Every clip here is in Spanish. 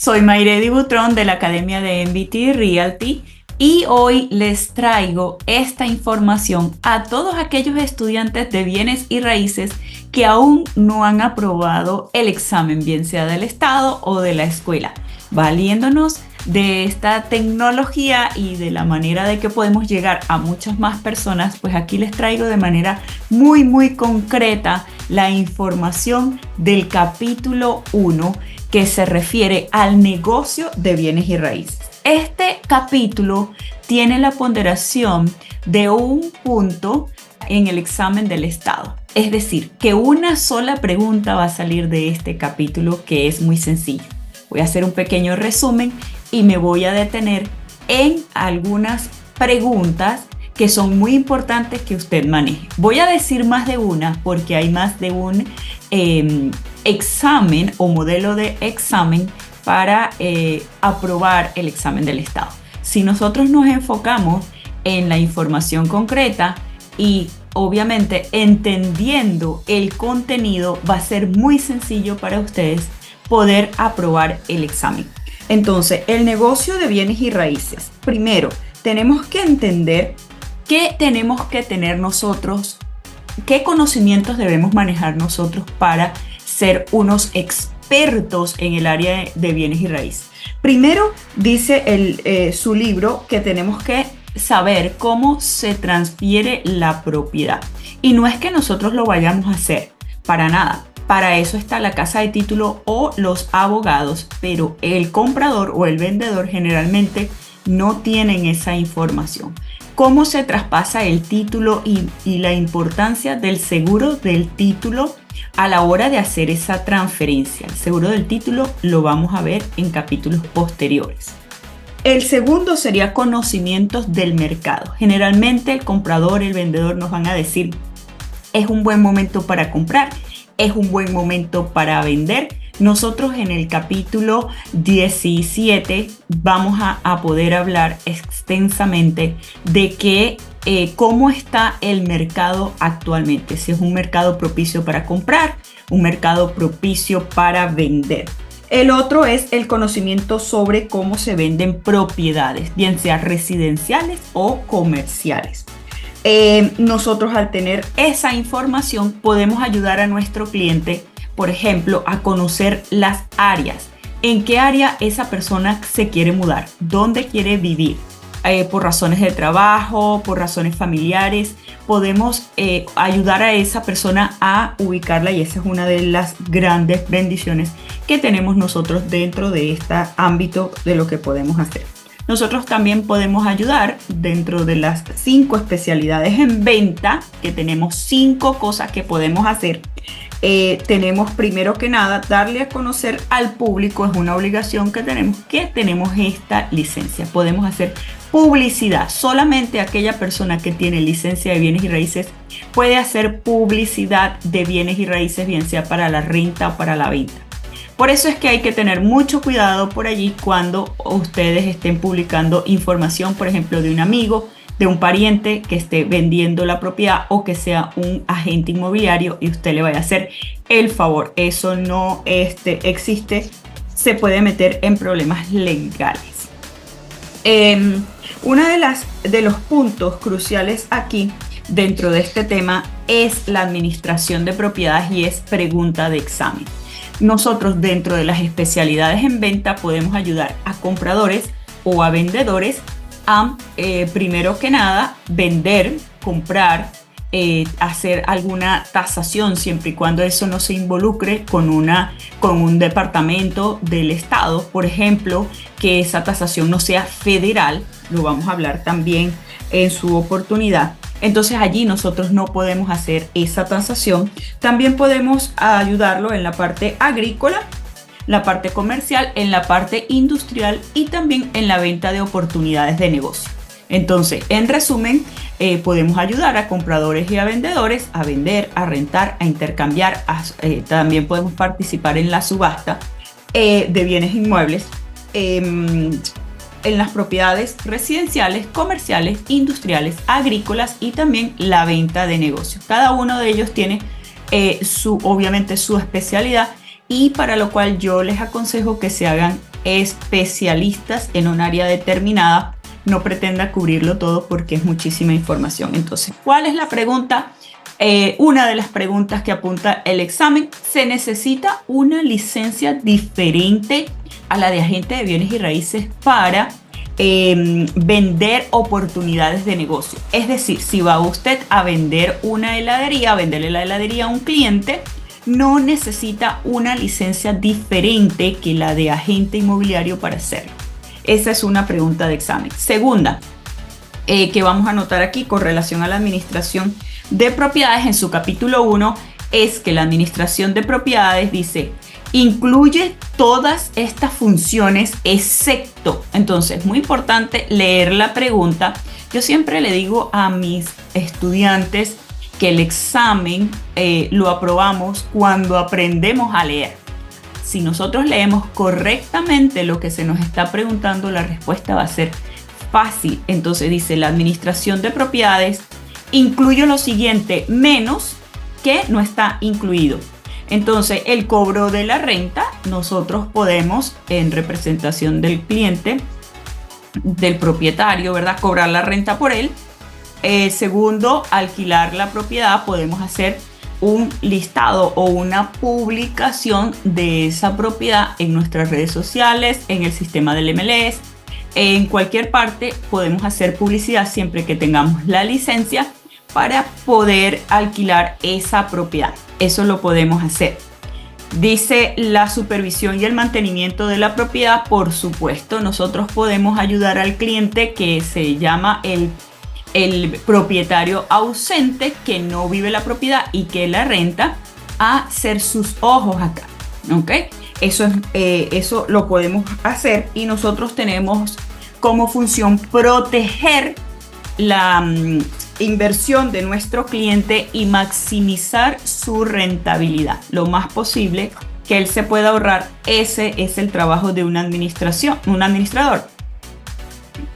Soy Mayredi Butrón de la Academia de MBT Realty y hoy les traigo esta información a todos aquellos estudiantes de bienes y raíces que aún no han aprobado el examen, bien sea del Estado o de la escuela, valiéndonos de esta tecnología y de la manera de que podemos llegar a muchas más personas. Pues aquí les traigo de manera muy concreta la información del capítulo 1 que se refiere al negocio de bienes y raíces. Este capítulo tiene la ponderación de 1 punto en el examen del Estado. Es decir, que una sola pregunta va a salir de este capítulo, que es muy sencillo. Voy a hacer un pequeño resumen y me voy a detener en algunas preguntas que son muy importantes que usted maneje. Voy a decir más de una porque hay más de un examen o modelo de examen para aprobar el examen del Estado. Si nosotros nos enfocamos en la información concreta y obviamente entendiendo el contenido, va a ser muy sencillo para ustedes poder aprobar el examen. Entonces, el negocio de bienes y raíces. Primero, tenemos que entender qué tenemos que tener nosotros, qué conocimientos debemos manejar nosotros para ser unos expertos en el área de bienes y raíces. Primero, dice su libro que tenemos que saber cómo se transfiere la propiedad. Y no es que nosotros lo vayamos a hacer, para nada. Para eso está la casa de título o los abogados, pero el comprador o el vendedor generalmente no tienen esa información. Cómo se traspasa el título y la importancia del seguro del título a la hora de hacer esa transferencia. El seguro del título lo vamos a ver en capítulos posteriores. El segundo sería conocimientos del mercado. Generalmente el comprador, el vendedor nos van a decir, es un buen momento para comprar, es un buen momento para vender. Nosotros en el capítulo 17 vamos a poder hablar extensamente de cómo está el mercado actualmente. Si es un mercado propicio para comprar, un mercado propicio para vender. El otro es el conocimiento sobre cómo se venden propiedades, bien sea residenciales o comerciales. Nosotros al tener esa información podemos ayudar a nuestro cliente, por ejemplo, a conocer las áreas. ¿En qué área esa persona se quiere mudar? ¿Dónde quiere vivir? Por razones de trabajo, por razones familiares. Podemos ayudar a esa persona a ubicarla y esa es una de las grandes bendiciones que tenemos nosotros dentro de este ámbito de lo que podemos hacer. Nosotros también podemos ayudar dentro de las 5 especialidades en venta, que tenemos 5 cosas que podemos hacer. Tenemos primero que nada darle a conocer al público, es una obligación que tenemos esta licencia. Podemos hacer publicidad. Solamente aquella persona que tiene licencia de bienes y raíces puede hacer publicidad de bienes y raíces, bien sea para la renta o para la venta. Por eso es que hay que tener mucho cuidado por allí cuando ustedes estén publicando información, por ejemplo, de un amigo, de un pariente que esté vendiendo la propiedad o que sea un agente inmobiliario y usted le vaya a hacer el favor. Eso no existe, se puede meter en problemas legales. Uno de los puntos cruciales aquí dentro de este tema es la administración de propiedades y es pregunta de examen. Nosotros dentro de las especialidades en venta podemos ayudar a compradores o a vendedores a, primero que nada, vender, comprar, hacer alguna tasación siempre y cuando eso no se involucre con un departamento del Estado. Por ejemplo, que esa tasación no sea federal, lo vamos a hablar también en su oportunidad. Entonces allí nosotros no podemos hacer esa tasación. También podemos ayudarlo en la parte agrícola, la parte comercial, en la parte industrial y también en la venta de oportunidades de negocio. Entonces, en resumen, podemos ayudar a compradores y a vendedores a vender, a rentar, a intercambiar. También podemos participar en la subasta de bienes inmuebles. En las propiedades residenciales, comerciales, industriales, agrícolas y también la venta de negocios. Cada uno de ellos tiene obviamente su especialidad y para lo cual yo les aconsejo que se hagan especialistas en un área determinada. No pretenda cubrirlo todo porque es muchísima información. Entonces, ¿cuál es la pregunta? Una de las preguntas que apunta el examen: ¿se necesita una licencia diferente a la de agente de bienes y raíces para vender oportunidades de negocio? Es decir, si va usted a vender una heladería, a venderle la heladería a un cliente, no necesita una licencia diferente que la de agente inmobiliario para hacerlo. Esa es una pregunta de examen. Segunda, que vamos a anotar aquí con relación a la administración de propiedades en su capítulo 1, es que la administración de propiedades dice: incluye todas estas funciones excepto. Entonces, muy importante leer la pregunta. Yo siempre le digo a mis estudiantes que el examen lo aprobamos cuando aprendemos a leer. Si nosotros leemos correctamente lo que se nos está preguntando, la respuesta va a ser fácil. Entonces dice: la administración de propiedades incluye lo siguiente, menos que no está incluido. Entonces, el cobro de la renta, nosotros podemos, en representación del cliente, del propietario, ¿verdad?, cobrar la renta por él. Segundo, alquilar la propiedad, podemos hacer un listado o una publicación de esa propiedad en nuestras redes sociales, en el sistema del MLS, en cualquier parte podemos hacer publicidad siempre que tengamos la licencia para poder alquilar esa propiedad. Eso lo podemos hacer. Dice: la supervisión y el mantenimiento de la propiedad, por supuesto, nosotros podemos ayudar al cliente que se llama el propietario ausente, que no vive la propiedad y que la renta, a ser sus ojos acá, ¿ok? Eso lo podemos hacer, y nosotros tenemos como función proteger la inversión de nuestro cliente y maximizar su rentabilidad lo más posible que él se pueda ahorrar. Ese es el trabajo de una administrador.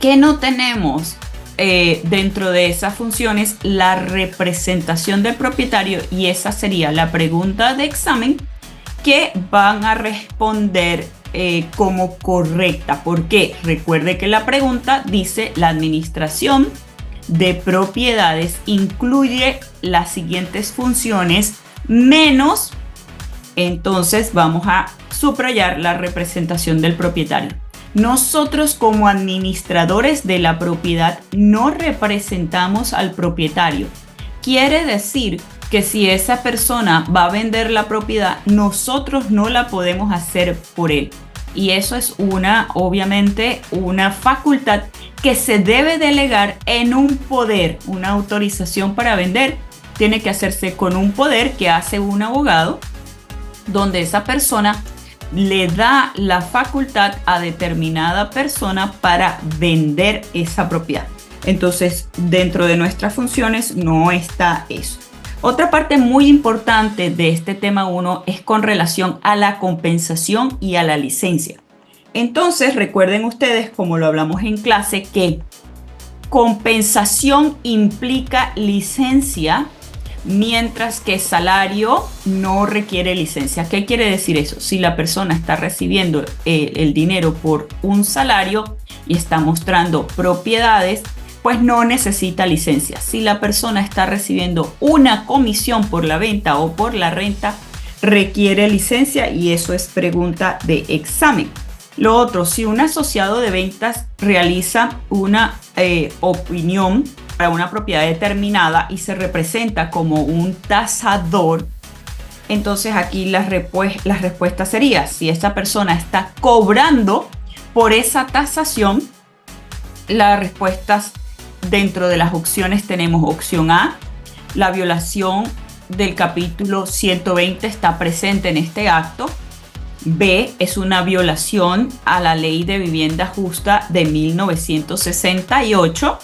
¿Qué no tenemos dentro de esas funciones? La representación del propietario, y esa sería la pregunta de examen que van a responder como correcta. ¿Por qué? Recuerde que la pregunta dice: la administración de propiedades incluye las siguientes funciones menos. Entonces vamos a subrayar la representación del propietario. Nosotros, como administradores de la propiedad, no representamos al propietario. Quiere decir que si esa persona va a vender la propiedad, nosotros no la podemos hacer por él. Y eso es obviamente una facultad que se debe delegar en un poder. Una autorización para vender tiene que hacerse con un poder que hace un abogado, donde esa persona le da la facultad a determinada persona para vender esa propiedad. Entonces, dentro de nuestras funciones no está eso. Otra parte muy importante de este tema 1 es con relación a la compensación y a la licencia. Entonces, recuerden ustedes, como lo hablamos en clase, que compensación implica licencia, mientras que salario no requiere licencia. ¿Qué quiere decir eso? Si la persona está recibiendo el dinero por un salario y está mostrando propiedades, pues no necesita licencia. Si la persona está recibiendo una comisión por la venta o por la renta, requiere licencia, y eso es pregunta de examen. Lo otro, si un asociado de ventas realiza una opinión para una propiedad determinada y se representa como un tasador, entonces aquí la respuesta sería: si esa persona está cobrando por esa tasación. Las respuestas dentro de las opciones tenemos: opción A, la violación del capítulo 120 está presente en este acto. B, es una violación a la Ley de Vivienda Justa de 1968.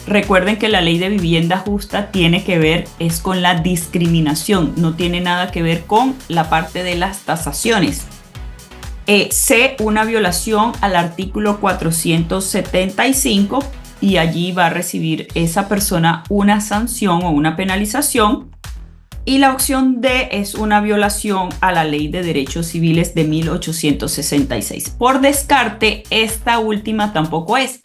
Recuerden que la Ley de Vivienda Justa tiene que ver con la discriminación, no tiene nada que ver con la parte de las tasaciones. C, una violación al artículo 475, y allí va a recibir esa persona una sanción o una penalización. Y la opción D es una violación a la Ley de Derechos Civiles de 1866. Por descarte, esta última tampoco es,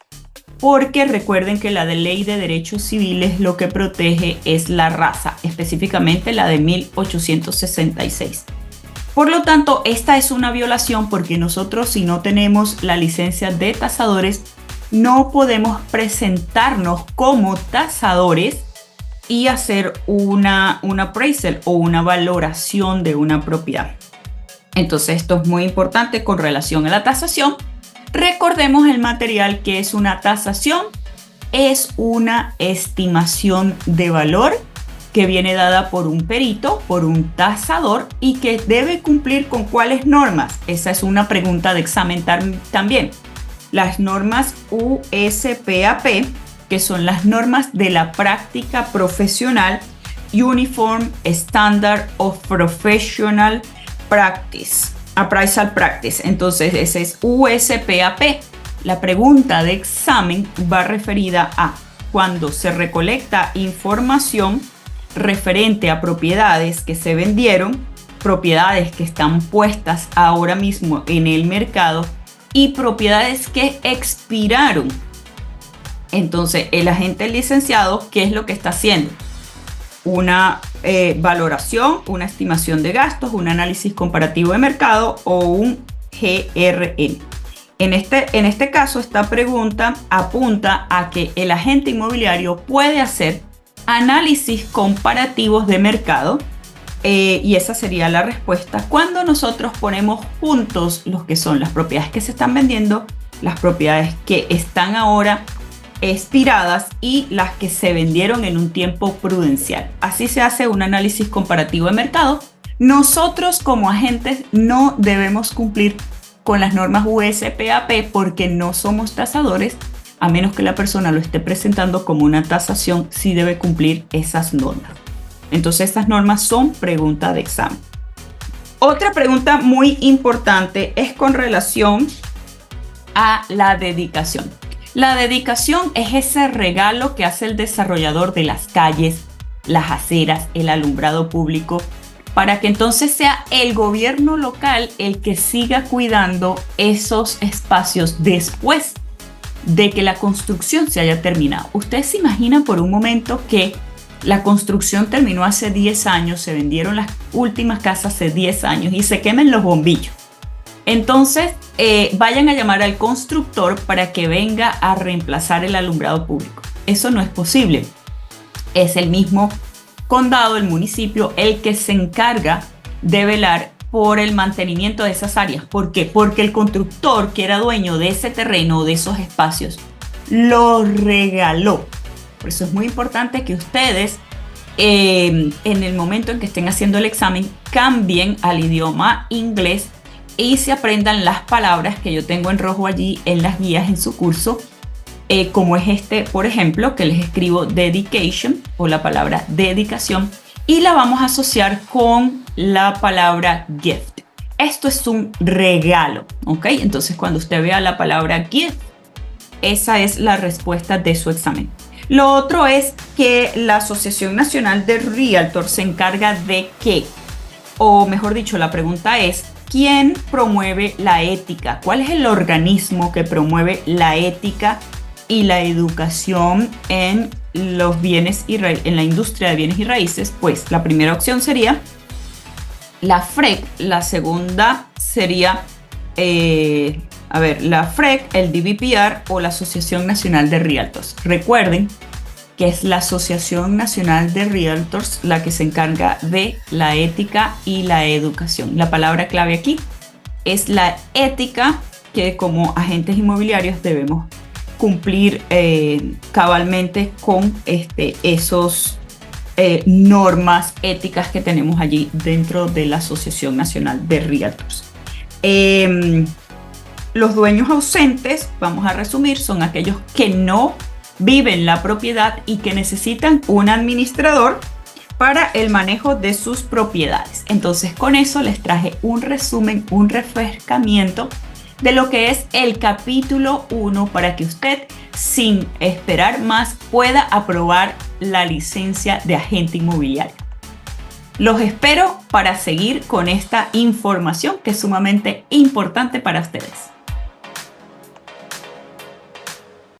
porque recuerden que la de Ley de Derechos Civiles lo que protege es la raza, específicamente la de 1866. Por lo tanto, esta es una violación porque nosotros, si no tenemos la licencia de tasadores, no podemos presentarnos como tasadores y hacer una appraisal o una valoración de una propiedad. Entonces, esto es muy importante con relación a la tasación. Recordemos el material que es una tasación. Es una estimación de valor que viene dada por un perito, por un tasador y que debe cumplir con cuáles normas. Esa es una pregunta de examen también. Las normas USPAP, que son las normas de la práctica profesional, Uniform Standard of Professional Practice, Appraisal Practice. Entonces, ese es USPAP. La pregunta de examen va referida a cuando se recolecta información referente a propiedades que se vendieron, propiedades que están puestas ahora mismo en el mercado y propiedades que expiraron. Entonces, el agente licenciado, ¿qué es lo que está haciendo? Una valoración, una estimación de gastos, un análisis comparativo de mercado o un GRN. En este caso, esta pregunta apunta a que el agente inmobiliario puede hacer análisis comparativos de mercado y esa sería la respuesta cuando nosotros ponemos juntos los que son las propiedades que se están vendiendo, las propiedades que están ahora expiradas y las que se vendieron en un tiempo prudencial. Así se hace un análisis comparativo de mercado. Nosotros como agentes no debemos cumplir con las normas USPAP porque no somos tasadores, a menos que la persona lo esté presentando como una tasación, sí debe cumplir esas normas. Entonces, estas normas son pregunta de examen. Otra pregunta muy importante es con relación a la dedicación. La dedicación es ese regalo que hace el desarrollador de las calles, las aceras, el alumbrado público, para que entonces sea el gobierno local el que siga cuidando esos espacios después de que la construcción se haya terminado. Ustedes se imaginan por un momento que la construcción terminó hace 10 años, se vendieron las últimas casas hace 10 años y se quemen los bombillos. Entonces, vayan a llamar al constructor para que venga a reemplazar el alumbrado público. Eso no es posible. Es el mismo condado, el municipio, el que se encarga de velar por el mantenimiento de esas áreas. ¿Por qué? Porque el constructor que era dueño de ese terreno, de esos espacios, lo regaló. Por eso es muy importante que ustedes, en el momento en que estén haciendo el examen, cambien al idioma inglés y se aprendan las palabras que yo tengo en rojo allí en las guías en su curso, como es por ejemplo, que les escribo dedication o la palabra dedicación y la vamos a asociar con la palabra gift. Esto es un regalo, ¿ok? Entonces, cuando usted vea la palabra gift, esa es la respuesta de su examen. Lo otro es que la Asociación Nacional de Realtors se encarga de qué, o mejor dicho, la pregunta es, ¿quién promueve la ética? ¿Cuál es el organismo que promueve la ética y la educación en los bienes en la industria de bienes y raíces? Pues la primera opción sería la FREC, la segunda sería la FREC, el DBPR o la Asociación Nacional de Realtors. Recuerden que es la Asociación Nacional de Realtors la que se encarga de la ética y la educación. La palabra clave aquí es la ética, que como agentes inmobiliarios debemos cumplir cabalmente con esos normas éticas que tenemos allí dentro de la Asociación Nacional de Realtors. Los dueños ausentes, vamos a resumir, son aquellos que no viven la propiedad y que necesitan un administrador para el manejo de sus propiedades. Entonces, con eso les traje un resumen, un refrescamiento de lo que es el capítulo 1 para que usted, sin esperar más, pueda aprobar la licencia de agente inmobiliario. Los espero para seguir con esta información que es sumamente importante para ustedes.